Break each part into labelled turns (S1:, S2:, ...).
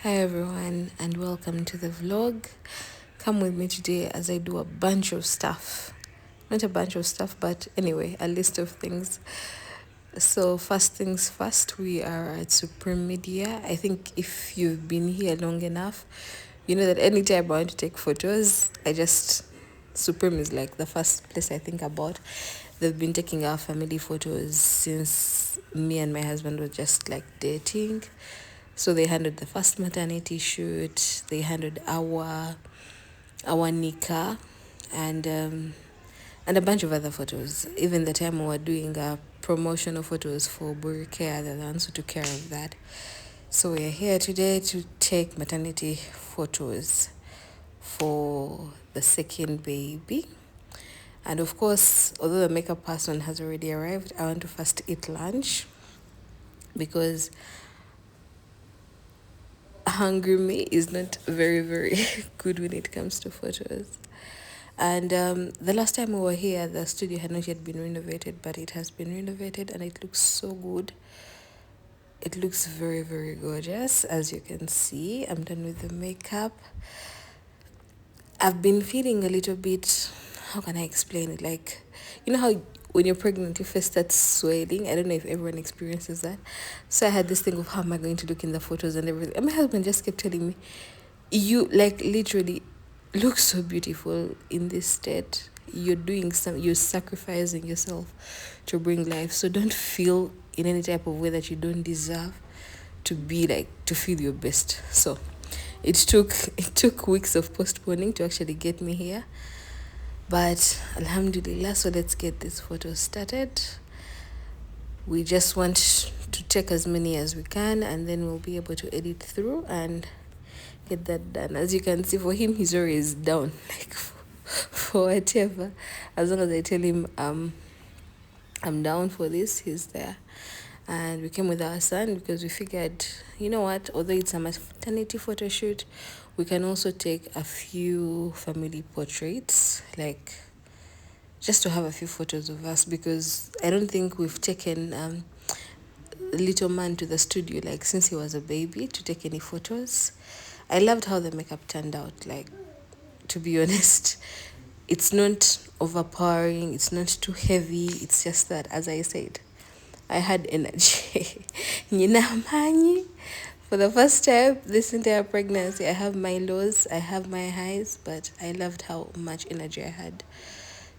S1: Hi everyone, and welcome to the vlog. Come with me today as I do a bunch of stuff. Not a bunch of stuff, but anyway, a list of things. So, first things first, we are at Supreme Media. I think if you've been here long enough, you know that anytime I want to take photos, Supreme is like the first place I think about. They've been taking our family photos since me and my husband were just like dating. So they handled the first maternity shoot. They handled our nika, and a bunch of other photos. Even the time we were doing promotional photos for Burikea, they're the ones who took care of that. So we're here today to take maternity photos for the second baby. And of course, although the makeup person has already arrived, I want to first eat lunch because hungry me is not very, very good when it comes to photos. And the last time we were here, the studio had not yet been renovated, but it has been renovated and it looks so good. It looks very, very gorgeous. As you can see, I'm done with the makeup. I've been feeling a little bit, how can I explain it? Like, you know how when you're pregnant, your face starts swelling? I don't know if everyone experiences that. So I had this thing of how am I going to look in the photos and everything. And my husband just kept telling me, you like literally look so beautiful in this state. You're sacrificing yourself to bring life. So don't feel in any type of way that you don't deserve to feel your best. So it took weeks of postponing to actually get me here, but alhamdulillah. So let's get this photo started. We just want to take as many as we can, and then we'll be able to edit through and get that done. As you can see, for him, he's always down, like for whatever. As long as I tell him I'm down for this, he's there. And we came with our son because we figured, you know what, although it's a maternity photo shoot, we can also take a few family portraits, like just to have a few photos of us, because I don't think we've taken little man to the studio like since he was a baby to take any photos. I loved how the makeup turned out. Like, to be honest, it's not overpowering, it's not too heavy. It's just that, as I said, I had energy. Nina for the first time this entire pregnancy, I have my lows, I have my highs, but I loved how much energy I had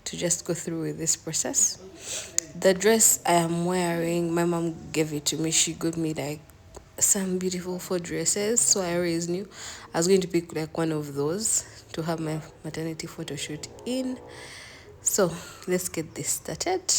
S1: to just go through with this process. The dress I am wearing, my mom gave it to me. She got me like some beautiful 4 dresses, so I always knew I was going to pick like one of those to have my maternity photo shoot in. So let's get this started.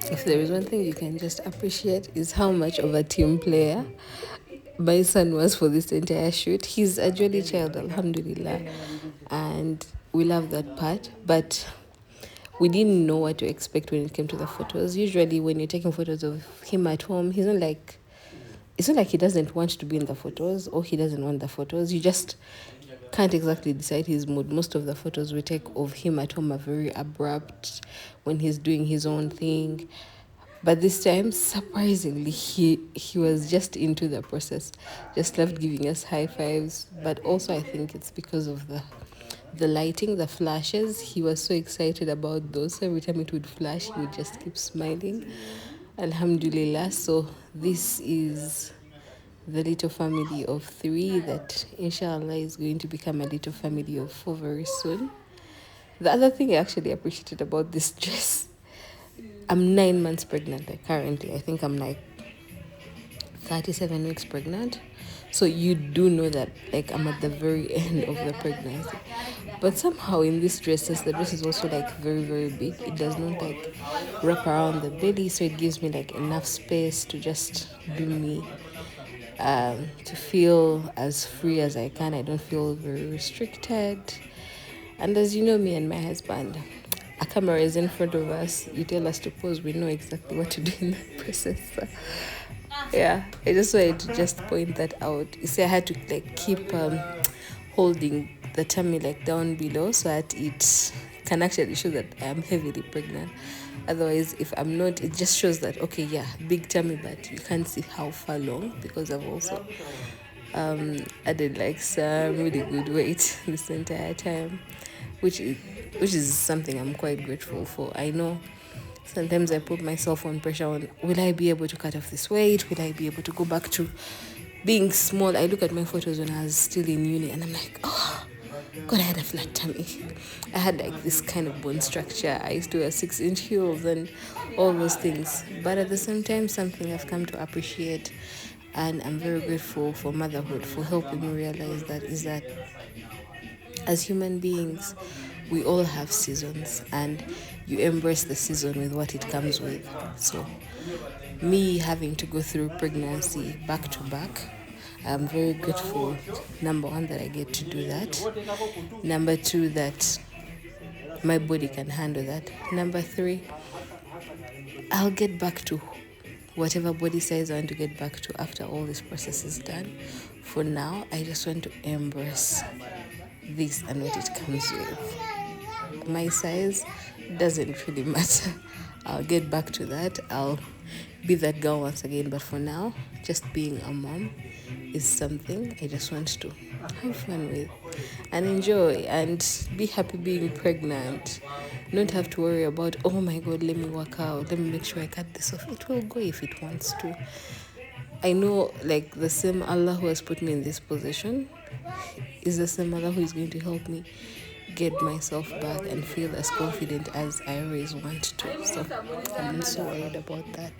S1: If there is one thing you can just appreciate is how much of a team player my son was for this entire shoot. He's a jolly child, alhamdulillah, and we love that part. But we didn't know what to expect when it came to the photos. Usually, when you're taking photos of him at home, he's not like it's not like he doesn't want to be in the photos or he doesn't want the photos. You just can't exactly decide his mood. Most of the photos we take of him at home are very abrupt when he's doing his own thing. But this time, surprisingly, he was just into the process, just loved giving us high fives. But also, I think it's because of the lighting, the flashes. He was so excited about those. So every time it would flash, he would just keep smiling. Alhamdulillah. So this is the little family of 3 that inshallah is going to become a little family of 4 very soon. The other thing I actually appreciated about this dress, I'm 9 months pregnant currently. I think I'm like 37 weeks pregnant. So you do know that like I'm at the very end of the pregnancy. But somehow in these dresses, the dress is also like very, very big. It does not like wrap around the belly. So it gives me like enough space to just do me. To feel as free as I can. I don't feel very restricted. And as you know, me and my husband, a camera is in front of us. You tell us to pose, we know exactly what to do in that process. So, yeah, I just wanted to just point that out. You see, I had to like keep holding the tummy like down below so that it can actually show that I am heavily pregnant. Otherwise, if I'm not, it just shows that, okay, yeah, big tummy, but you can't see how far long because I've also added like some really good weight this entire time, which is something I'm quite grateful for. I know sometimes I put myself on pressure on, will I be able to cut off this weight? Will I be able to go back to being small? I look at my photos when I was still in uni and I'm like, oh, God, I had a flat tummy. I had like this kind of bone structure. I used to wear 6-inch heels and all those things. But at the same time, something I've come to appreciate, and I'm very grateful for motherhood for helping me realize that is that as human beings, we all have seasons and you embrace the season with what it comes with. So me having to go through pregnancy back to back, I'm very grateful, number 1, that I get to do that. Number 2, that my body can handle that. Number 3, I'll get back to whatever body size I want to get back to after all this process is done. For now, I just want to embrace this and what it comes with. My size doesn't really matter. I'll get back to that. I'll be that girl once again. But for now, just being a mom is something I just want to have fun with and enjoy and be happy being pregnant. Not have to worry about, oh my God, let me work out. Let me make sure I cut this off. It will go if it wants to. I know like the same Allah who has put me in this position is the same Allah who is going to help me get myself back and feel as confident as I always want to. So I'm not so worried about that.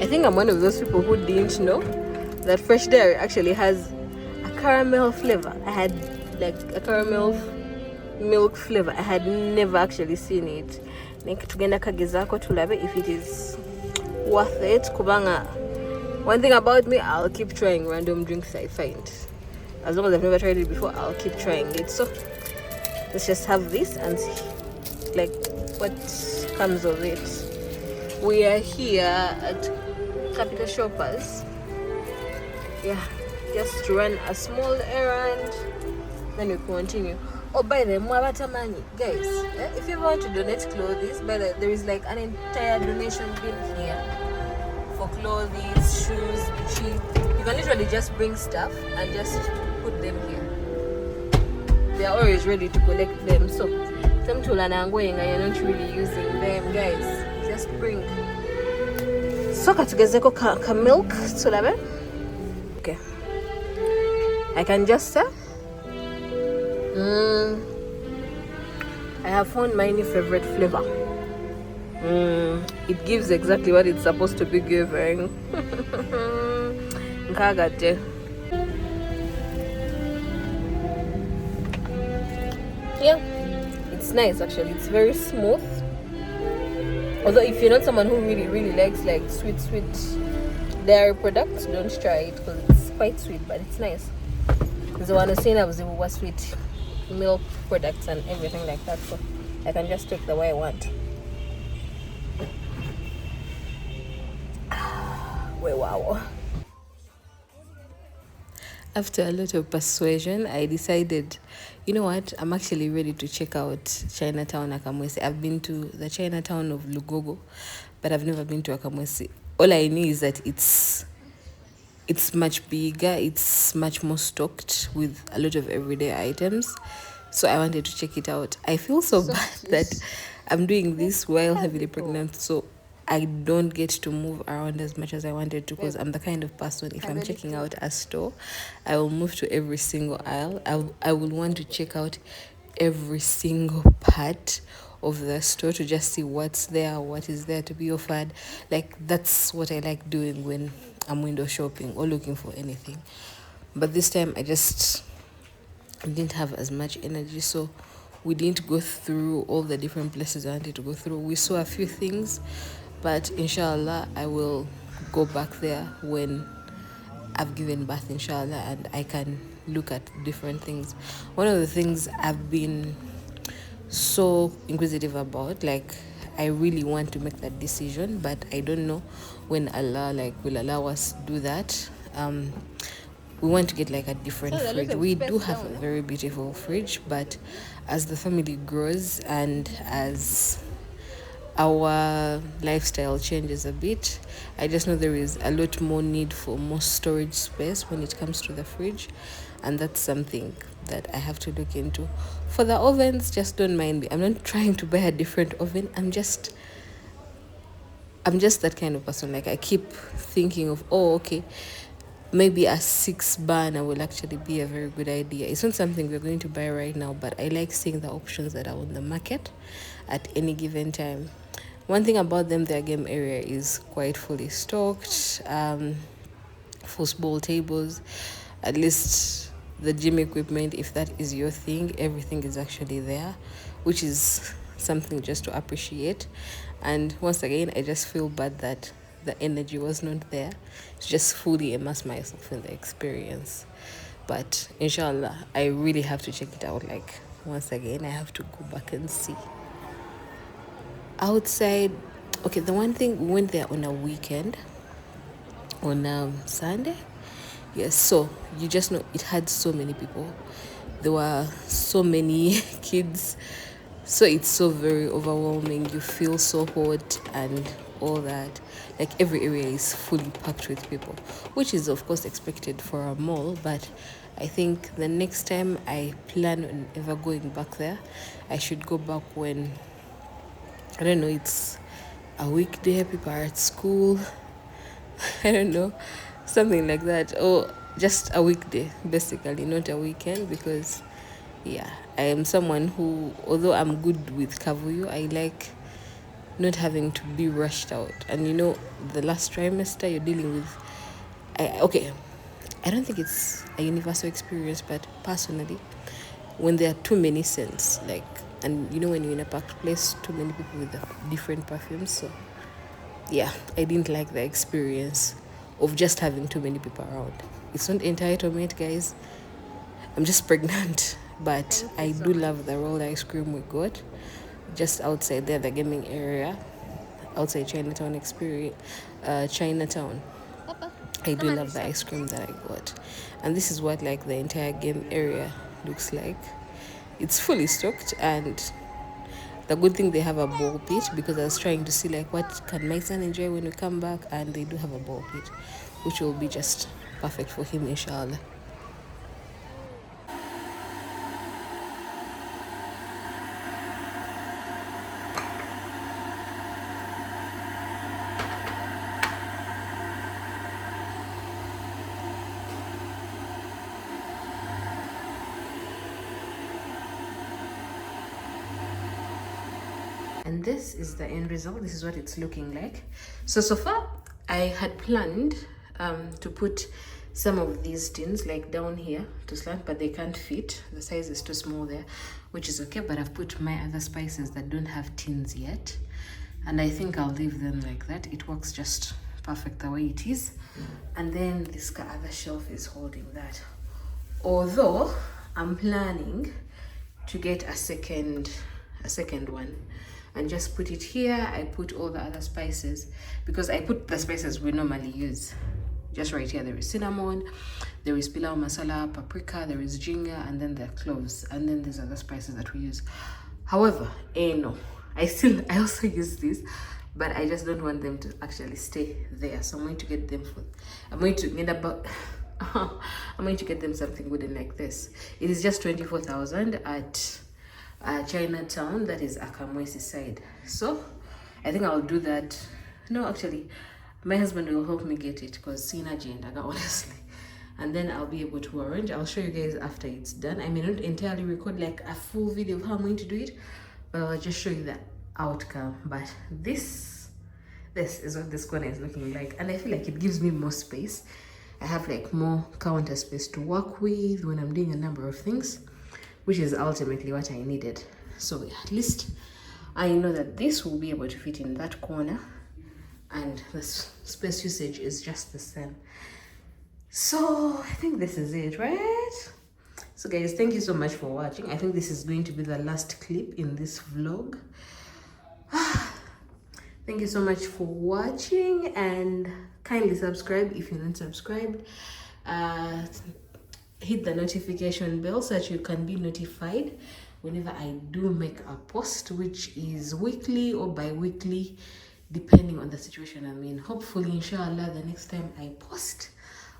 S1: I think I'm one of those people who didn't know that fresh dairy actually has a caramel flavor. I had like a caramel milk flavor. I had never actually seen it. Tugenda kagezako tulabe if it is worth it. Kubanga, one thing about me, I'll keep trying random drinks I find. As long as I've never tried it before, I'll keep trying it. So let's just have this and see like what comes of it. We are here at Capital Shoppers. Yeah, just to run a small errand, then we continue. Oh, by the way, guys, if you ever want to donate clothes, there is like an entire donation bin here for clothes, shoes, cheap. You can literally just bring stuff and just put them here. They are always ready to collect them. So, some tools are going and you're not really using them, guys. Just bring. So, katugezeko ka milk, tulabe. Okay. I can just say. I have found my new favorite flavor. It gives exactly what it's supposed to be giving. Yeah, it's nice actually. It's very smooth. Although if you're not someone who really likes like sweet dairy products, don't try it because it's quite sweet, but it's nice. The one I was saying I was over sweet milk products and everything like that, so I can just take the way I want. Wow. After a lot of persuasion, I decided, you know what, I'm actually ready to check out ChinaTown Akamwesi. I've been to the ChinaTown of Lugogo, but I've never been to Akamwesi. All I know is that it's much bigger, it's much more stocked with a lot of everyday items. So I wanted to check it out. I feel so bad that I'm doing this while heavily pregnant, so I don't get to move around as much as I wanted to, because I'm the kind of person, if I'm checking out a store, I will move to every single aisle. I will want to check out every single part of the store to just see what's there, what is there to be offered. Like, that's what I like doing when I'm window shopping or looking for anything. But this time I didn't have as much energy, so we didn't go through all the different places I wanted to go through. We saw a few things, but inshallah I will go back there when I've given birth, inshallah, and I can look at different things. One of the things I've been so inquisitive about, like, I really want to make that decision, but I don't know when Allah will allow us to do that. We want to get like a different fridge. We do have a very beautiful fridge, but as the family grows and as our lifestyle changes a bit, I just know there is a lot more need for more storage space when it comes to the fridge, and that's something that I have to look into. For the ovens, just don't mind me. I'm not trying to buy a different oven. I'm just that kind of person. Like, I keep thinking of, okay, maybe a 6 burner will actually be a very good idea. It's not something we're going to buy right now, but I like seeing the options that are on the market at any given time. One thing about them, their game area is quite fully stocked. Football tables, at least the gym equipment, if that is your thing, everything is actually there, which is something just to appreciate. And once again, I just feel bad that the energy was not there to just fully immerse myself in the experience. But inshallah, I really have to check it out. Like, once again, I have to go back and see. Outside, okay, the one thing, we went there on a weekend, on Sunday. Yes, so you just know it had so many people. There were so many kids, so it's so very overwhelming. You feel so hot and all that. Like, every area is fully packed with people, which is of course expected for a mall. But I think the next time I plan on ever going back there, I should go back when, I don't know, it's a weekday, people are at school. I don't know, something like that, or just a weekday, basically, not a weekend, because yeah, I am someone who, although I'm good with kavuyo, I like not having to be rushed out. And you know, the last trimester you're dealing with, okay, I don't think it's a universal experience, but personally, when there are too many scents, like, and you know, when you're in a packed place, too many people with different perfumes. So yeah, I didn't like the experience of just having too many people around. It's not entitlement, guys. I'm just pregnant, but I do love the rolled ice cream we got just outside there, the gaming area, outside Chinatown experience, Chinatown. I do love the ice cream that I got, and this is what like the entire game area looks like. It's fully stocked, and the good thing they have a ball pit, because I was trying to see like what can my son enjoy when we come back, and they do have a ball pit, which will be just perfect for him, inshallah. And this is the end result. This is what it's looking like. So far I had planned to put some of these tins like down here to slant, but they can't fit, the size is too small there, which is okay. But I've put my other spices that don't have tins yet, and I think I'll leave them like that. It works just perfect the way it is. And then this other shelf is holding that, although I'm planning to get a second one and just put it here. I put all the other spices, because I put the spices we normally use just right here. There is cinnamon, there is pilau masala, paprika, there is ginger, and then there are cloves, and then these are the spices that we use. However, no, I also use this, but I just don't want them to actually stay there. So I'm going to get them I'm going to get them something wooden like this. It is just 24,000 at Chinatown, that is Akamwesi side. So I think I'll do that. No, actually my husband will help me get it, because sina agenda, honestly, and then I'll be able to arrange. I'll show you guys after it's done. I may not entirely record like a full video of how I'm going to do it, but I'll just show you the outcome. But this is what this corner is looking like, and I feel like it gives me more space. I have like more counter space to work with when I'm doing a number of things, which is ultimately what I needed. So at least I know that this will be able to fit in that corner, and the space usage is just the same. So I think this is it, right? So guys, thank you so much for watching. I think this is going to be the last clip in this vlog. Thank you so much for watching, and kindly subscribe if you're not subscribed. Hit the notification bell so that you can be notified whenever I do make a post, which is weekly or bi-weekly, depending on the situation I'm in. Hopefully, inshallah, the next time I post,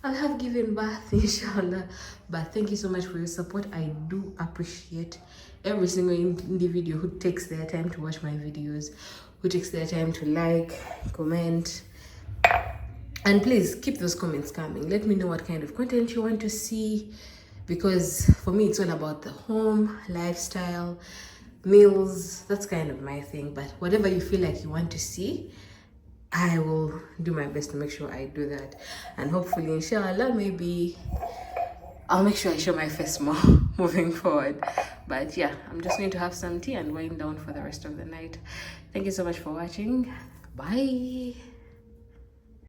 S1: I'll have given birth, inshallah. But thank you so much for your support. I do appreciate every single individual who takes their time to watch my videos, who takes their time to like, comment, and please keep those comments coming. Let me know what kind of content you want to see, because for me it's all about the home lifestyle, meals. That's kind of my thing. But whatever you feel like you want to see, I will do my best to make sure I do that. And hopefully, inshallah, maybe I'll make sure I show my face more moving forward. But yeah, I'm just going to have some tea and wind down for the rest of the night. Thank you so much for watching. Bye.